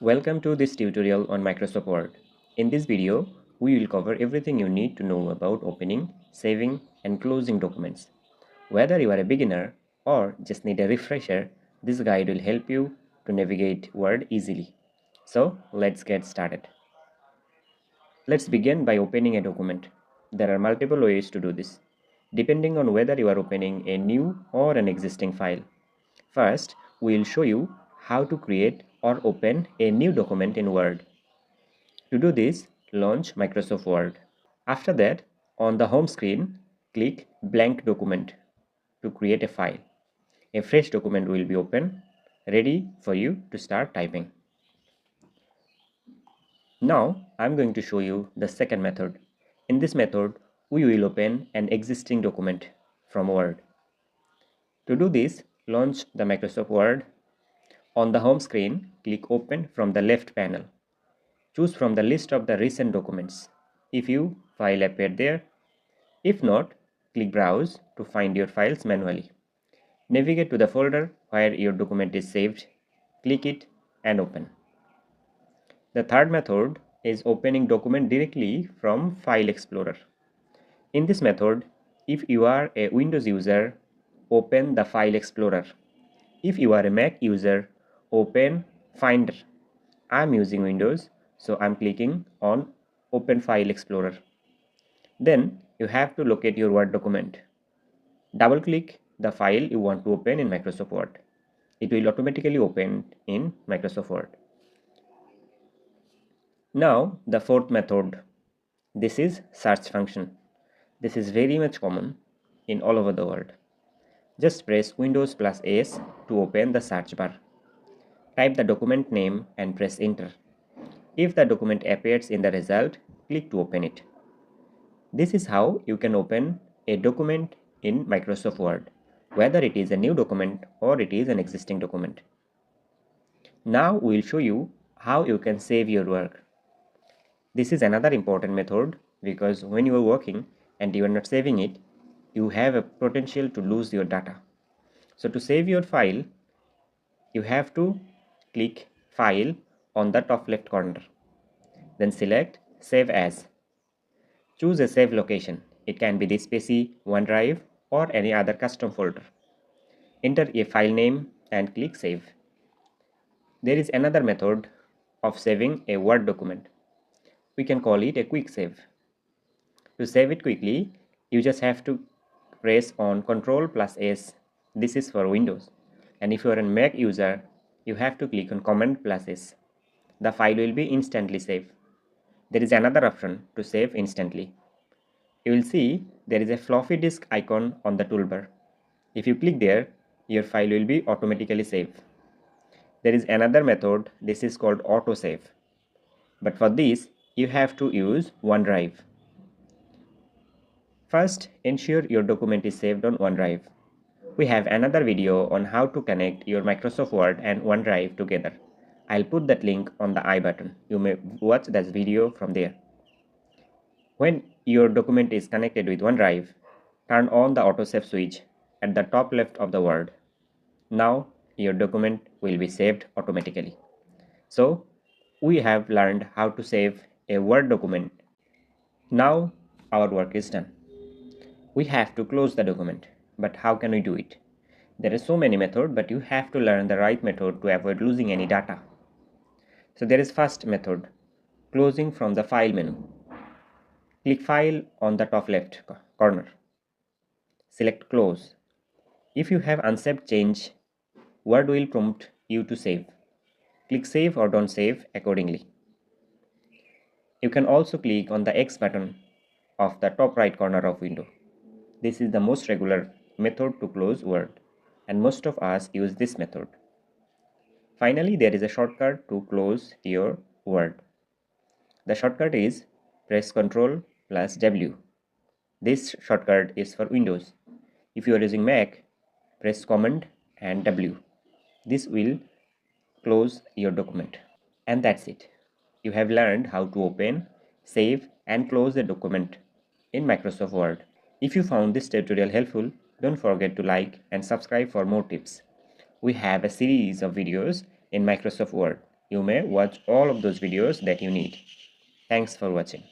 Welcome to this tutorial on Microsoft Word. In this video, we will cover everything you need to know about opening, saving, and closing documents. Whether you are a beginner or just need a refresher, this guide will help you to navigate Word easily. So, let's get started. Let's begin by opening a document. There are multiple ways to do this, depending on whether you are opening a new or an existing file. First, we will show you how to create or open a new document in Word. To do this, launch Microsoft Word. After that, on the home screen, click Blank Document to create a file. A fresh document will be open, ready for you to start typing. Now, I'm going to show you the second method. In this method, we will open an existing document from Word. To do this, launch the Microsoft Word. On the home screen, click Open from the left panel. Choose from the list of the recent documents. If your file appeared there, if not, click Browse to find your files manually. Navigate to the folder where your document is saved, click it and open. The third method is opening document directly from File Explorer. In this method, if you are a Windows user, open the File Explorer. If you are a Mac user, open Finder. I am using Windows, so I am clicking on Open File Explorer. Then you have to locate your Word document. Double-click the file you want to open in Microsoft Word. It will automatically open in Microsoft Word. Now the fourth method. This is search function. This is very much common in all over the world. Just press Windows plus S to open the search bar. Type the document name and press enter. If the document appears in the result, click to open it. This is how you can open a document in Microsoft Word, whether it is a new document or it is an existing document. Now we will show you how you can save your work. This is another important method because when you are working and you are not saving it, you have a potential to lose your data. So to save your file, you have to click File on the top left corner. Then select Save As. Choose a save location. It can be this PC, OneDrive, or any other custom folder. Enter a file name and click Save. There is another method of saving a Word document. We can call it a quick save. To save it quickly, you just have to press on Ctrl plus S. This is for Windows. And if you are a Mac user, you have to click on Command plus S. The file will be instantly saved. There is another option to save instantly. You will see there is a floppy disk icon on the toolbar. If you click there, your file will be automatically saved. There is another method, this is called autosave. But for this, you have to use OneDrive. First, ensure your document is saved on OneDrive. We have another video on how to connect your Microsoft Word and OneDrive together. I'll put that link on the I button. You may watch that video from there. When your document is connected with OneDrive, turn on the autosave switch at the top left of the Word. Now your document will be saved automatically. So we have learned how to save a Word document. Now our work is done. We have to close the document, but how can we do it? There are so many methods, but you have to learn the right method to avoid losing any data. So there is first method, closing from the file menu. Click File on the top left corner. Select Close. If you have unsaved change, Word will prompt you to save. Click Save or Don't Save accordingly. You can also click on the X button of the top right corner of window. This is the most regular method to close Word, and most of us use this method. Finally, there is a shortcut to close your Word. The shortcut is press Ctrl plus W. This shortcut is for Windows. If you are using Mac, press Command and W. This will close your document. And that's it. You have learned how to open, save, and close a document in Microsoft Word. If you found this tutorial helpful, don't forget to like and subscribe for more tips. We have a series of videos in Microsoft Word. You may watch all of those videos that you need. Thanks for watching.